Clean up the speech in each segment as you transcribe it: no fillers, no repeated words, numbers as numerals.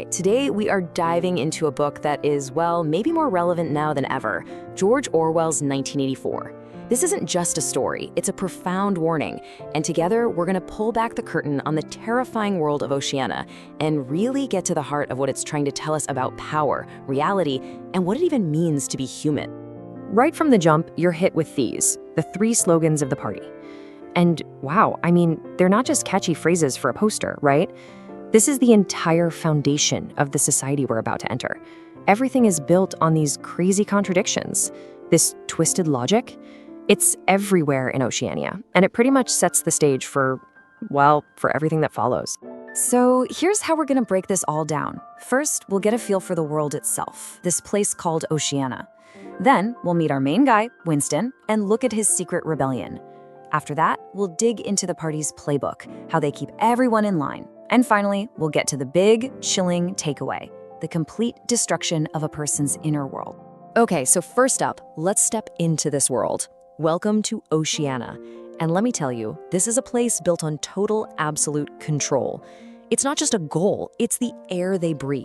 right, today we are diving into a book that is, well, maybe more relevant now than ever, George Orwell's 1984. This isn't just a story, it's a profound warning, and together we're going to pull back the curtain on the terrifying world of Oceania and really get to the heart of what it's trying to tell us about power, reality, and what it even means to be human. Right from the jump, you're hit with these, the 3 slogans of the party. And wow, I mean, they're not just catchy phrases for a poster, right? This is the entire foundation of the society we're about to enter. Everything is built on these crazy contradictions, this twisted logic. It's everywhere in Oceania, and it pretty much sets the stage for, well, for everything that follows. So here's how we're gonna break this all down. First, we'll get a feel for the world itself, this place called Oceania. Then, we'll meet our main guy, Winston, and look at his secret rebellion. After that, we'll dig into the party's playbook, how they keep everyone in line. And finally, we'll get to the big, chilling takeaway, the complete destruction of a person's inner world. Okay, so first up, let's step into this world. Welcome to Oceania. And let me tell you, this is a place built on total, absolute control. It's not just a goal, it's the air they breathe.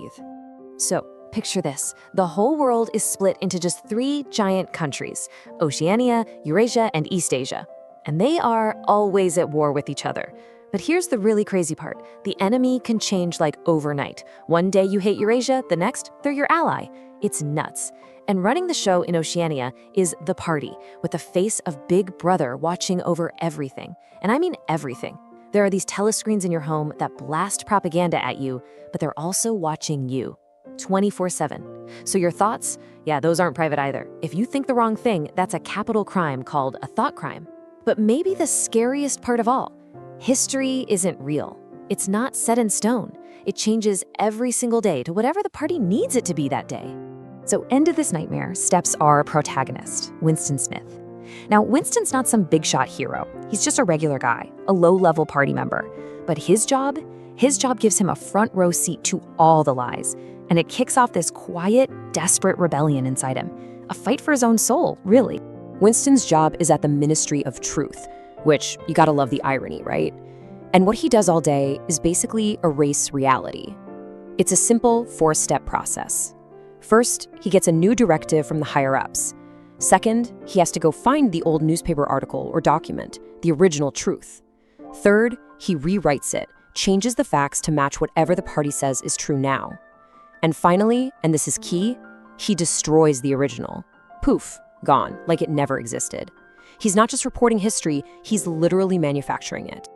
So, picture this. The whole world is split into just 3 giant countries, Oceania, Eurasia, and Eastasia. And they are always at war with each other. But here's the really crazy part. The enemy can change like overnight. One day you hate Eurasia, the next, they're your ally. It's nuts. And running the show in Oceania is the party, with the face of Big Brother watching over everything. And I mean everything. There are these telescreens in your home that blast propaganda at you, but they're also watching you 24/7. So your thoughts, yeah, those aren't private either. If you think the wrong thing, that's a capital crime called a thought crime. But maybe the scariest part of all, history isn't real. It's not set in stone. It changes every single day to whatever the party needs it to be that day. So into this nightmare steps our protagonist, Winston Smith. Now, Winston's not some big shot hero. He's just a regular guy, a low-level party member. But his job gives him a front row seat to all the lies. And it kicks off this quiet, desperate rebellion inside him. A fight for his own soul, really. Winston's job is at the Ministry of Truth, which you gotta love the irony, right? And what he does all day is basically erase reality. It's a simple 4-step process. First, he gets a new directive from the higher-ups. Second, he has to go find the old newspaper article or document, the original truth. Third, he rewrites it, changes the facts to match whatever the party says is true now. And finally, and this is key, he destroys the original. Poof, gone, like it never existed. He's not just reporting history, he's literally manufacturing it.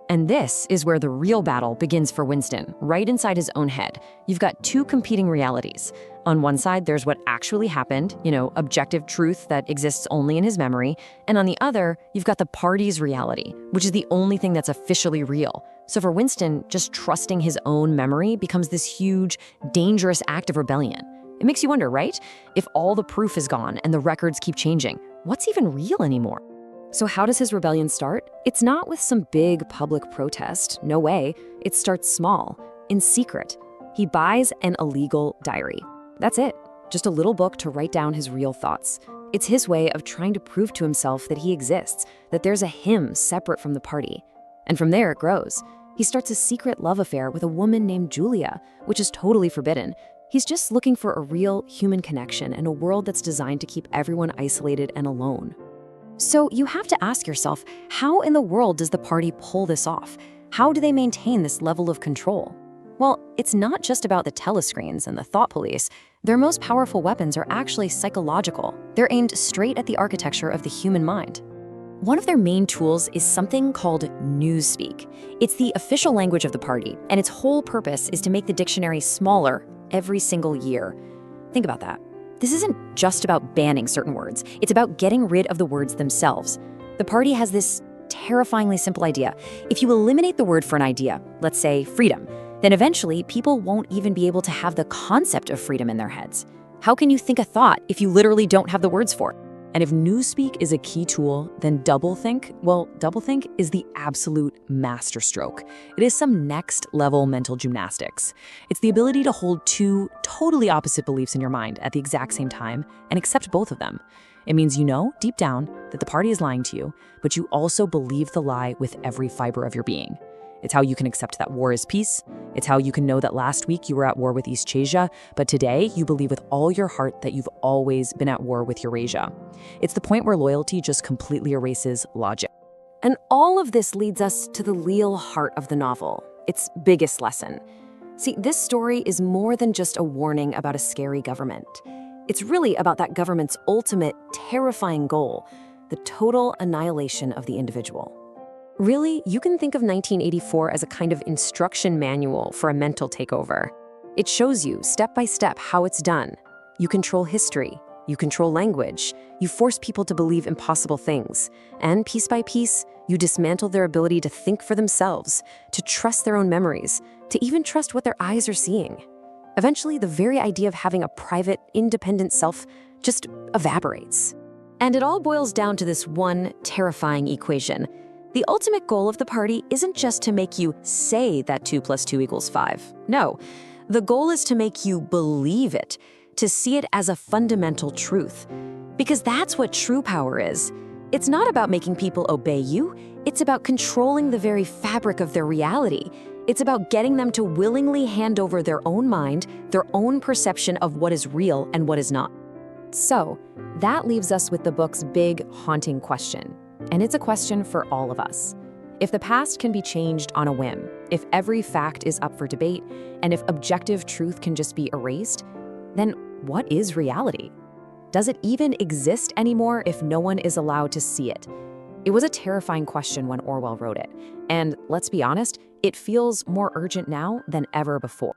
And this is where the real battle begins for Winston, right inside his own head. You've got 2 competing realities. On one side, there's what actually happened, objective truth that exists only in his memory. And on the other, you've got the party's reality, which is the only thing that's officially real. So for Winston, just trusting his own memory becomes this huge, dangerous act of rebellion. It makes you wonder, right? If all the proof is gone and the records keep changing, what's even real anymore? So how does his rebellion start? It's not with some big public protest, no way. It starts small, in secret. He buys an illegal diary. That's it, just a little book to write down his real thoughts. It's his way of trying to prove to himself that he exists, that there's a him separate from the party. And from there it grows. He starts a secret love affair with a woman named Julia, which is totally forbidden. He's just looking for a real human connection in a world that's designed to keep everyone isolated and alone. So you have to ask yourself, how in the world does the party pull this off? How do they maintain this level of control? Well, it's not just about the telescreens and the thought police. Their most powerful weapons are actually psychological. They're aimed straight at the architecture of the human mind. One of their main tools is something called newspeak. It's the official language of the party, and its whole purpose is to make the dictionary smaller every single year. Think about that. This isn't just about banning certain words. It's about getting rid of the words themselves. The party has this terrifyingly simple idea. If you eliminate the word for an idea, let's say freedom, then eventually people won't even be able to have the concept of freedom in their heads. How can you think a thought if you literally don't have the words for it? And if newspeak is a key tool, then doublethink, well, doublethink is the absolute masterstroke. It is some next level mental gymnastics. It's the ability to hold 2 totally opposite beliefs in your mind at the exact same time and accept both of them. It means you know, deep down, that the party is lying to you, but you also believe the lie with every fiber of your being. It's how you can accept that war is peace. It's how you can know that last week you were at war with Eastchasia, but today you believe with all your heart that you've always been at war with Eurasia. It's the point where loyalty just completely erases logic. And all of this leads us to the real heart of the novel, its biggest lesson. See, this story is more than just a warning about a scary government. It's really about that government's ultimate, terrifying goal, the total annihilation of the individual. Really, you can think of 1984 as a kind of instruction manual for a mental takeover. It shows you, step by step, how it's done. You control history, you control language, you force people to believe impossible things, and piece by piece, you dismantle their ability to think for themselves, to trust their own memories, to even trust what their eyes are seeing. Eventually, the very idea of having a private, independent self just evaporates. And it all boils down to this one terrifying equation. The ultimate goal of the party isn't just to make you say that 2 + 2 = 5. No, the goal is to make you believe it, to see it as a fundamental truth. Because that's what true power is. It's not about making people obey you, it's about controlling the very fabric of their reality. It's about getting them to willingly hand over their own mind, their own perception of what is real and what is not. So, that leaves us with the book's big, haunting question. And it's a question for all of us. If the past can be changed on a whim, if every fact is up for debate, and if objective truth can just be erased, then what is reality? Does it even exist anymore if no one is allowed to see it? It was a terrifying question when Orwell wrote it. And let's be honest, it feels more urgent now than ever before.